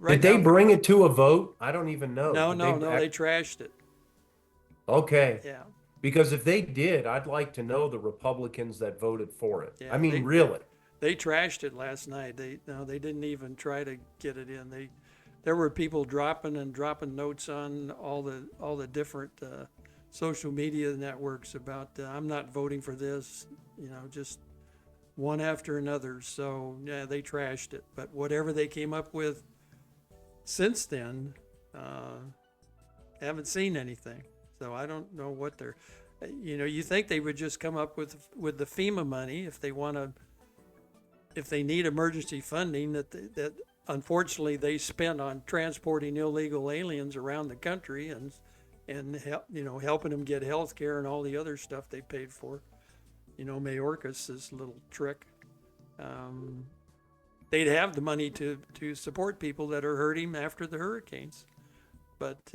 E: Did they bring it to a vote? I don't even know.
B: No, they trashed it.
E: Okay.
B: Yeah.
E: Because if they did, I'd like to know the Republicans that voted for it.
B: Yeah,
E: I mean, really.
B: They trashed it last night. They didn't even try to get it in. There were people dropping notes on all the different social media networks about I'm not voting for this, just one after another. So yeah, they trashed it. But whatever they came up with since then, haven't seen anything. So I don't know what they're, you think they would just come up with the FEMA money if they need emergency funding that unfortunately they spent on transporting illegal aliens around the country and helping them get health care and all the other stuff they paid for. Mayorkas' little trick. They'd have the money to support people that are hurting after the hurricanes. But,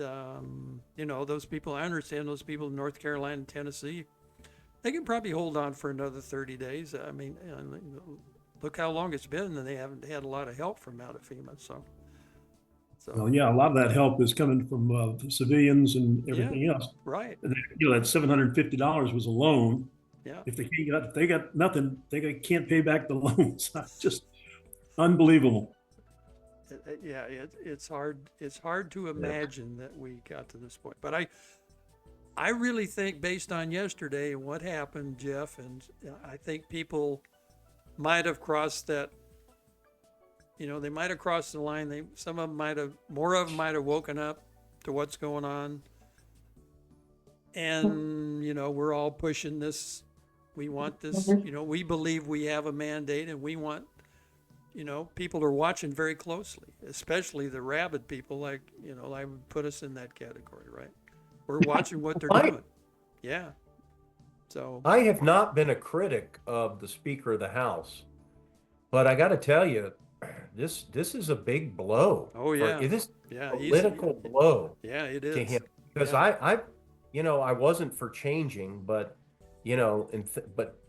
B: those people, I understand those people in North Carolina and Tennessee, they can probably hold on for another 30 days. I mean, look how long it's been, and they haven't had a lot of help from out of FEMA. So.
A: Well, yeah, a lot of that help is coming from civilians and everything else.
B: Right.
A: And that $750 was a loan.
B: Yeah.
A: If they got nothing, can't pay back the loans. Just unbelievable.
B: Yeah, it's hard. It's hard to imagine that we got to this point. But I really think, based on yesterday and what happened, Jeff, and I think people might have crossed that. They might have crossed the line. More of them might have woken up to what's going on. And, we're all pushing this. We want this, we believe we have a mandate, and we want, people are watching very closely, especially the rabid people, I would put us in that category, right? We're watching what they're doing. Yeah. So
E: I have not been a critic of the Speaker of the House, but I got to tell you, this is a big blow.
B: Oh yeah.
E: It is a political blow.
B: Yeah, it is.
E: To him. Because I wasn't for changing, but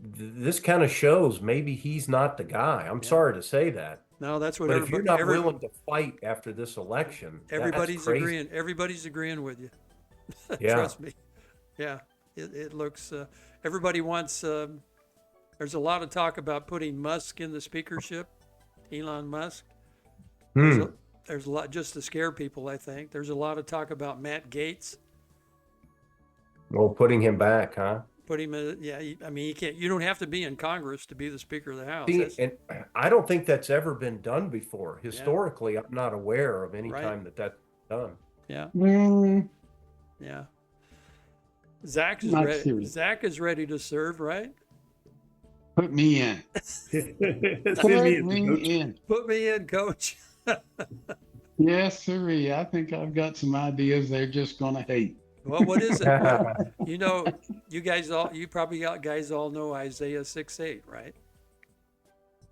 E: this kind of shows maybe he's not the guy. I'm sorry to say that.
B: No, that's what.
E: But if you're not willing to fight after this election,
B: everybody's
E: that's crazy.
B: agreeing. Everybody's agreeing with you.
E: Yeah.
B: Trust me. Yeah, it looks. Everybody wants. There's a lot of talk about putting Musk in the speakership. Elon Musk. There's a lot just to scare people. I think there's a lot of talk about Matt Gaetz.
E: Well, putting him back, huh?
B: Put him in. Yeah, he can't. You don't have to be in Congress to be the Speaker of the House.
E: See, and I don't think that's ever been done before. Historically, I'm not aware of any time that's done.
B: Yeah.
C: Mm,
B: Yeah. Zach is
C: Not
B: ready.
C: serious.
B: Zach is ready to serve, right?
C: put me in.
A: Send
C: Put
A: me in,
C: me
A: coach.
C: in.
B: Put me in, Coach.
C: Yes, sirree. I think I've got some ideas they're just going to hate.
B: Well, what is it? Well, you guys all know Isaiah 6:8, right?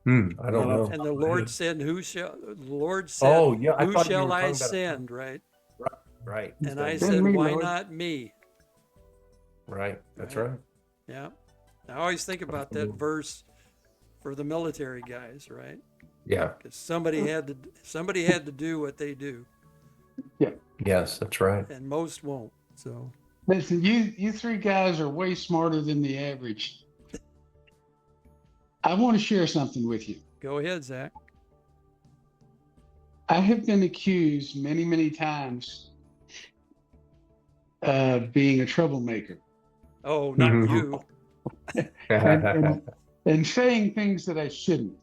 E: I don't know.
B: And the Lord said, "Who shall?" The Lord said,
E: Oh, yeah, I
B: "Who
E: thought you
B: shall
E: were
B: I
E: talking about-
B: send?" Right?
E: Right.
B: And I
C: Send
B: said,
C: me,
B: "Why
C: Lord."
B: not me?"
E: Right. That's right.
B: Yeah. I always think about that verse for the military guys, right?
E: Yeah.
B: Because somebody had to do what they do,
E: Yes, that's right.
B: and most won't. So,
C: Listen, you three guys are way smarter than the average. I want to share something with you.
B: Go ahead, Zach.
C: I have been accused many, many times of being a troublemaker
B: Oh, not you.
C: and saying things that I shouldn't.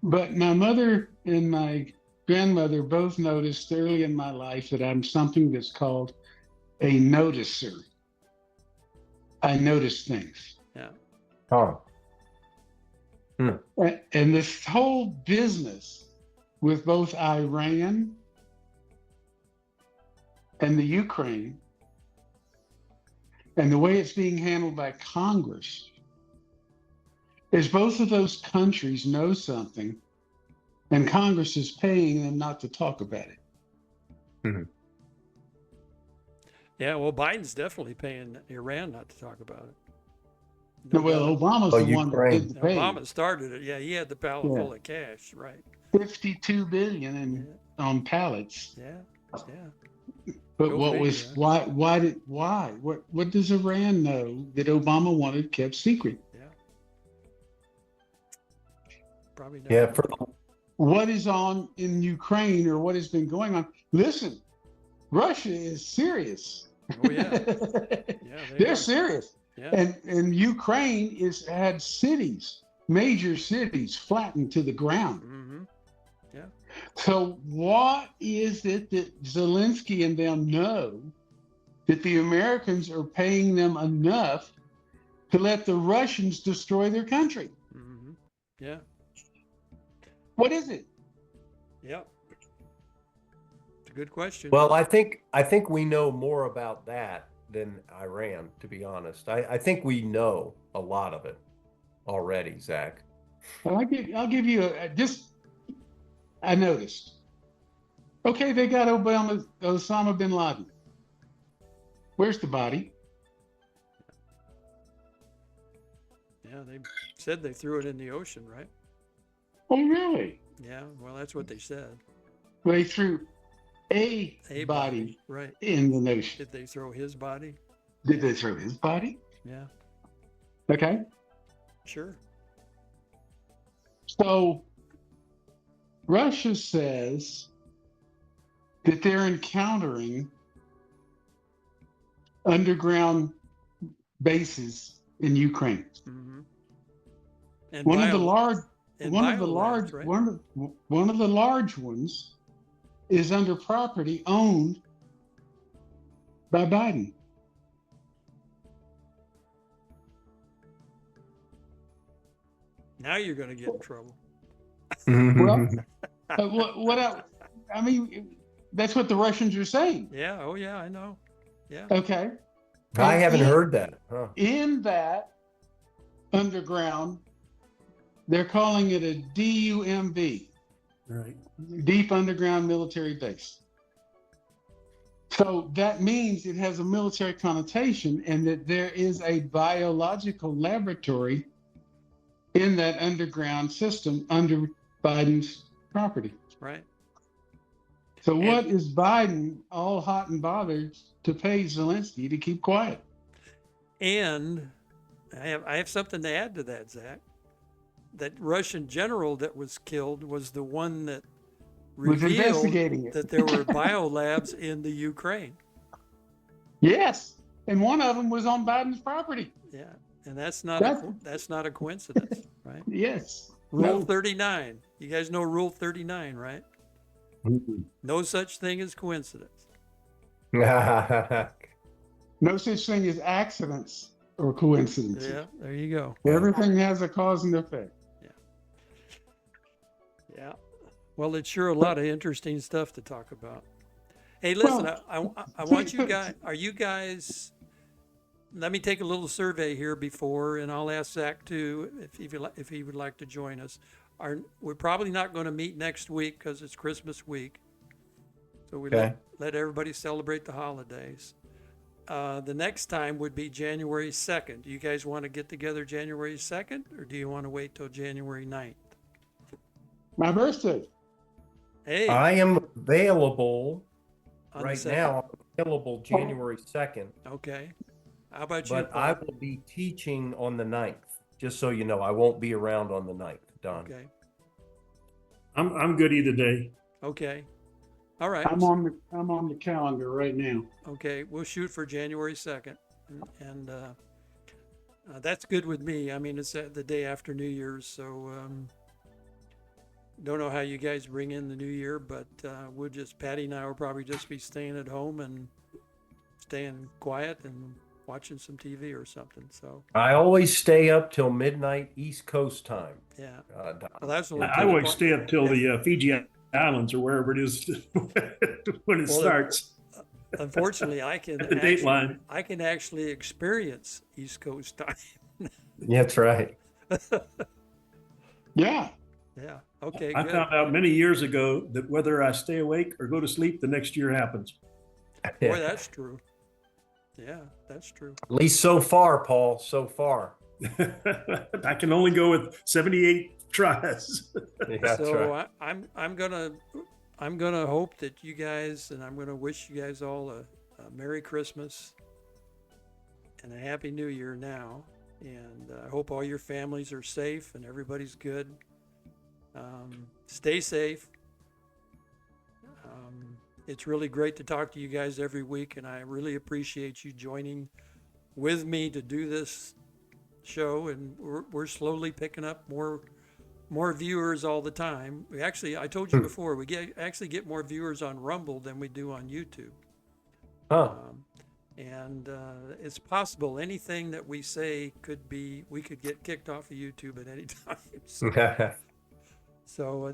C: But my mother and my grandmother both noticed early in my life that I'm something that's called a noticer. I notice things.
B: Yeah.
E: Oh.
C: And this whole business with both Iran and the Ukraine and the way it's being handled by Congress is both of those countries know something and Congress is paying them not to talk about it.
E: Mm-hmm.
B: Yeah, well, Biden's definitely paying Iran not to talk about it.
C: No, well, Obama's the one that did the pay.
B: Obama started it. Yeah, he had the pallet full of cash, right?
C: 52 billion on pallets.
B: Yeah, yeah.
C: But what does Iran know that Obama wanted kept secret?
B: Yeah. Probably not.
E: Yeah.
C: What is on in Ukraine or what has been going on? Listen, Russia is serious.
B: Oh yeah. Yeah,
C: they're serious.
B: Yeah.
C: And Ukraine had cities, major cities flattened to the ground.
B: Mm-hmm. Yeah.
C: So what is it that Zelensky and them know that the Americans are paying them enough to let the Russians destroy their country?
B: Mm-hmm. Yeah.
C: What is it?
B: Yeah. It's a good question.
E: Well, I think we know more about that than Iran, to be honest. I think we know a lot of it already, Zach.
C: Well, I'll give you I noticed. Okay, they got Osama bin Laden. Where's the body?
B: Yeah, they said they threw it in the ocean, right?
C: Oh, really?
B: Yeah, well, that's what they said.
C: They threw a body
B: right
C: in the ocean.
B: Did they throw his body?
C: Did they throw his body?
B: Yeah.
C: Okay.
B: Sure.
C: So Russia says that they're encountering underground bases in Ukraine.
B: Mm-hmm. And
C: one of the large ones is under property owned by Biden.
B: Now you're going to get in trouble.
C: Well, I mean, that's what the Russians are saying.
B: Yeah. Oh, yeah. I know. Yeah.
C: Okay.
E: I haven't heard that. Huh.
C: In that underground, they're calling it a DUMB.
A: Right.
C: Deep Underground Military Base. So that means it has a military connotation and that there is a biological laboratory in that underground system under Biden's property.
B: Right.
C: So what is Biden all hot and bothered to pay Zelensky to keep quiet?
B: And I have something to add to that, Zach. That Russian general that was killed was the one that revealed that there were biolabs in the Ukraine.
C: Yes, and one of them was on Biden's property.
B: Yeah, and that's not a coincidence, right?
C: Yes.
B: Rule 39. You guys know Rule 39, right?
E: Mm-hmm.
B: No such thing as coincidence.
C: No such thing as accidents or coincidences.
B: Yeah, there you go.
C: Everything has a cause and effect.
B: Yeah. Well, it's sure a lot of interesting stuff to talk about. Hey, listen, I want you guys, are you guys, let me take a little survey here before, and I'll ask Zach too, if he would like to join us. We're probably not going to meet next week because it's Christmas week. So we let everybody celebrate the holidays. The next time would be January 2nd. Do you guys want to get together January 2nd, or do you want to wait till January 9th?
C: My birthday.
B: Hey.
E: I am available
B: On
E: right
B: the
E: now. available January 2nd,
B: Okay. How about you,
E: but
B: Paul?
E: I will be teaching on the 9th. Just so you know, I won't be around on the 9th, Don.
B: Okay.
A: I'm good either day.
B: Okay. All right.
C: I'm on the calendar right now.
B: Okay, we'll shoot for January 2nd. And that's good with me. I mean, it's the day after New Year's, so don't know how you guys bring in the new year, but Patty and I will probably just be staying at home and staying quiet and watching some TV or something. So,
E: I always stay up till midnight East Coast time.
B: yeah.
E: Don.
B: Well, that's the only
A: I
B: time
A: always stay up till the Fiji Islands or wherever it is when it starts.
B: Unfortunately, I can
A: The date line.
B: I can actually experience East Coast time.
E: That's right.
C: Yeah.
B: Yeah. Okay.
A: I
B: Good.
A: found out many years ago that whether I stay awake or go to sleep, the next year happens.
B: Boy, that's true. Yeah, that's true.
E: At least so far, Paul. So far.
A: I can only go with 78 tries.
E: Yeah, that's
B: So
E: right.
B: I'm gonna hope that you guys, and I'm gonna wish you guys all a Merry Christmas and a Happy New Year now. And I hope all your families are safe and everybody's good. Stay safe. It's really great to talk to you guys every week, and I really appreciate you joining with me to do this show. And we're slowly picking up more viewers all the time. I told you before, we actually get more viewers on Rumble than we do on YouTube.
E: Huh.
B: And it's possible anything that we say we could get kicked off of YouTube at any time. So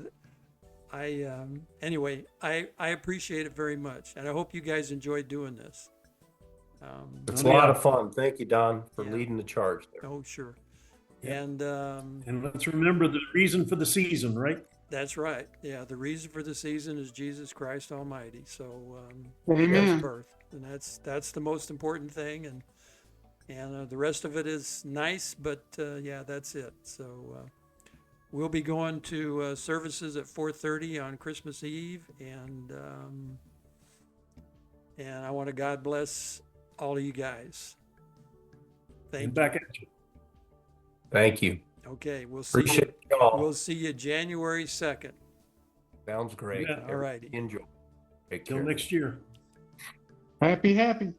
B: anyway, I appreciate it very much, and I hope you guys enjoyed doing this.
E: It's a lot of fun. Thank you, Don, for
B: Yeah.
E: leading the charge there.
B: Oh, sure.
A: Yeah.
B: And
A: And let's remember the reason for the season, right?
B: that's right. Yeah, the reason for the season is Jesus Christ Almighty. So
C: Amen.
B: His birth, and that's the most important thing. And the rest of it is nice, but yeah, that's it. So we'll be going to services at 4:30 on Christmas Eve, and I want to God bless all of you guys. Thank
A: And
B: you.
A: back at you.
E: Thank you.
B: Okay, we'll see
E: Appreciate
B: you.
E: y'all.
B: We'll see you January 2nd.
E: Sounds great.
A: Yeah.
B: All righty.
E: Enjoy. Take
A: Till
E: care.
A: next year.
C: Happy.